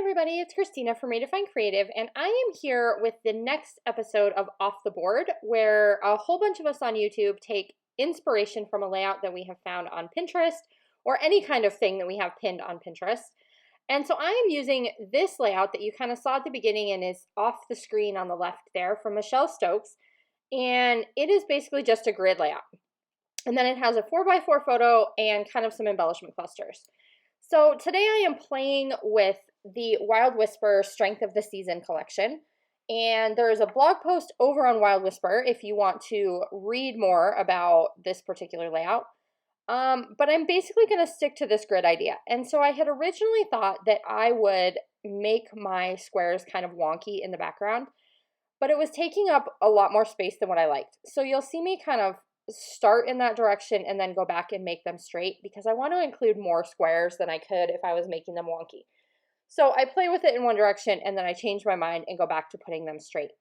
everybody, it's Christina from Redefine Creative, and I am here with the next episode of Off the Board, where a whole bunch of us on YouTube take inspiration from a layout that we have found on Pinterest, or any kind of thing that we have pinned on Pinterest. And so I am using this layout that you kind of saw at the beginning and is off the screen on the left there from Michelle Stokes, and it is basically just a grid layout. And then it has a 4x4 photo and kind of some embellishment clusters. So today I am playing with the Wild Whisper Strength of the Season collection, and there is a blog post over on Wild Whisper if you want to read more about this particular layout. But I'm basically going to stick to this grid idea. And so I had originally thought that I would make my squares kind of wonky in the background, but it was taking up a lot more space than what I liked. So you'll see me kind of start in that direction and then go back and make them straight because I want to include more squares than I could if I was making them wonky. So I play with it in one direction and then I change my mind and go back to putting them straight.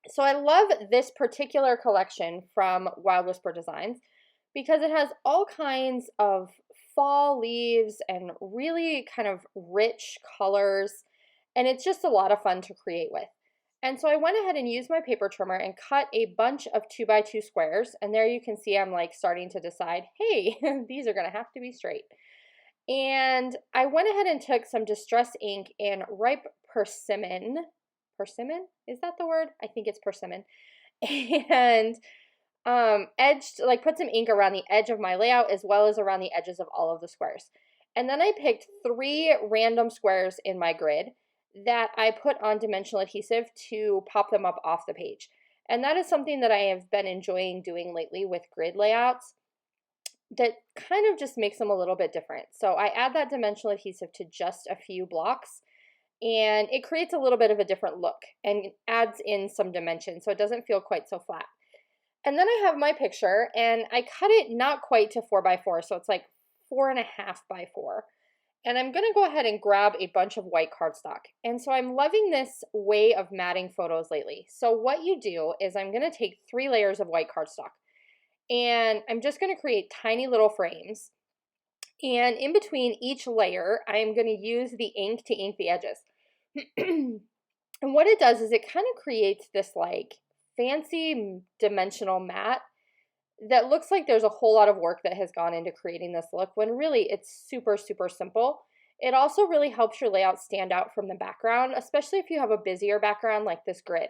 So I love this particular collection from Wild Whisper Designs because it has all kinds of fall leaves and really kind of rich colors, and it's just a lot of fun to create with. And so I went ahead and used my paper trimmer and cut a bunch of 2x2 squares. And there you can see I'm like starting to decide, hey, these are going to have to be straight. And I went ahead and took some Distress ink and ripe persimmon. Persimmon? Is that the word? I think it's persimmon. And put some ink around the edge of my layout as well as around the edges of all of the squares. And then I picked 3 random squares in my grid that I put on dimensional adhesive to pop them up off the page. And that is something that I have been enjoying doing lately with grid layouts that kind of just makes them a little bit different. So I add that dimensional adhesive to just a few blocks and it creates a little bit of a different look and adds in some dimension so it doesn't feel quite so flat. And then I have my picture and I cut it not quite to 4x4, so it's like 4.5x4. And I'm going to go ahead and grab a bunch of white cardstock. And so I'm loving this way of matting photos lately. So what you do is I'm going to take 3 layers of white cardstock. And I'm just going to create tiny little frames. And in between each layer, I'm going to use the ink to ink the edges. And what it does is it kind of creates this like fancy dimensional mat that looks like there's a whole lot of work that has gone into creating this look when really it's super, super simple. It also really helps your layout stand out from the background, especially if you have a busier background like this grid.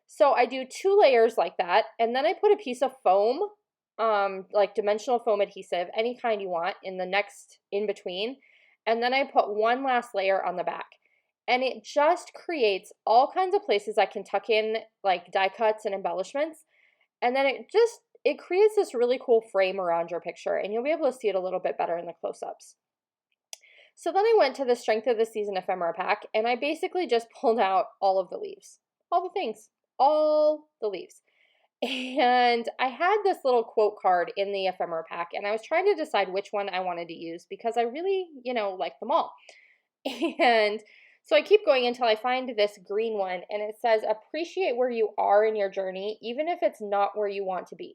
So I do 2 layers like that, and then I put a piece of foam, like dimensional foam adhesive, any kind you want, in between, and then I put one last layer on the back. And it just creates all kinds of places I can tuck in like die cuts and embellishments, and then it creates this really cool frame around your picture, and you'll be able to see it a little bit better in the close-ups. So then I went to the Strength of the Season ephemera pack, and I basically just pulled out all of the leaves, all the things, all the leaves. And I had this little quote card in the ephemera pack, and I was trying to decide which one I wanted to use because I really, like them all. And so I keep going until I find this green one, and it says, appreciate where you are in your journey, even if it's not where you want to be.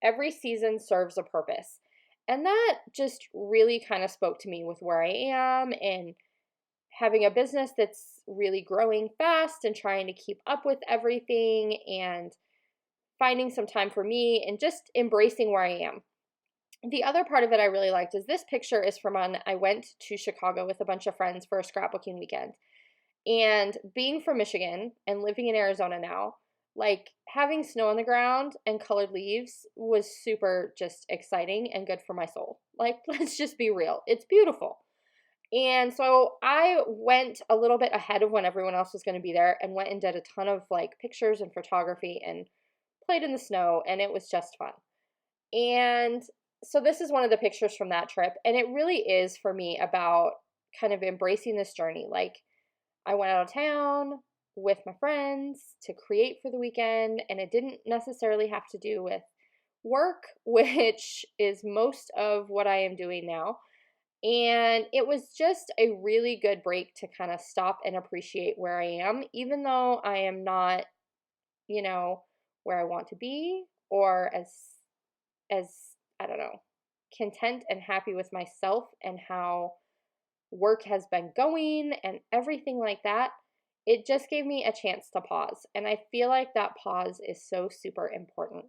Every season serves a purpose. And that just really kind of spoke to me with where I am and having a business that's really growing fast and trying to keep up with everything and finding some time for me and just embracing where I am. The other part of it I really liked is this picture is from when I went to Chicago with a bunch of friends for a scrapbooking weekend. And being from Michigan and living in Arizona now, like having snow on the ground and colored leaves was super just exciting and good for my soul. Like, let's just be real. It's beautiful. And so I went a little bit ahead of when everyone else was going to be there and went and did a ton of like pictures and photography and played in the snow, and it was just fun. And so this is one of the pictures from that trip, and it really is for me about kind of embracing this journey. Like, I went out of town with my friends to create for the weekend, and it didn't necessarily have to do with work, which is most of what I am doing now. And it was just a really good break to kind of stop and appreciate where I am, even though I am not, where I want to be, or as I don't know, content and happy with myself and how work has been going and everything like that, it just gave me a chance to pause. And I feel like that pause is so super important.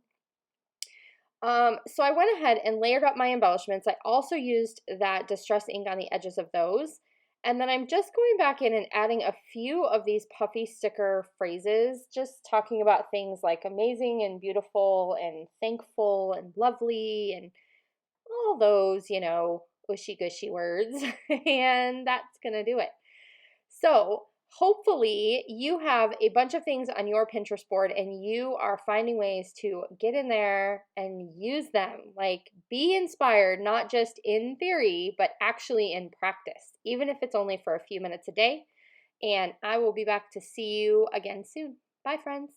So I went ahead and layered up my embellishments. I also used that distress ink on the edges of those. And then I'm just going back in and adding a few of these puffy sticker phrases, just talking about things like amazing and beautiful and thankful and lovely and all those, ushy gushy words. And that's going to do it. So hopefully you have a bunch of things on your Pinterest board and you are finding ways to get in there and use them. Like, be inspired, not just in theory, but actually in practice, even if it's only for a few minutes a day. And I will be back to see you again soon. Bye, friends.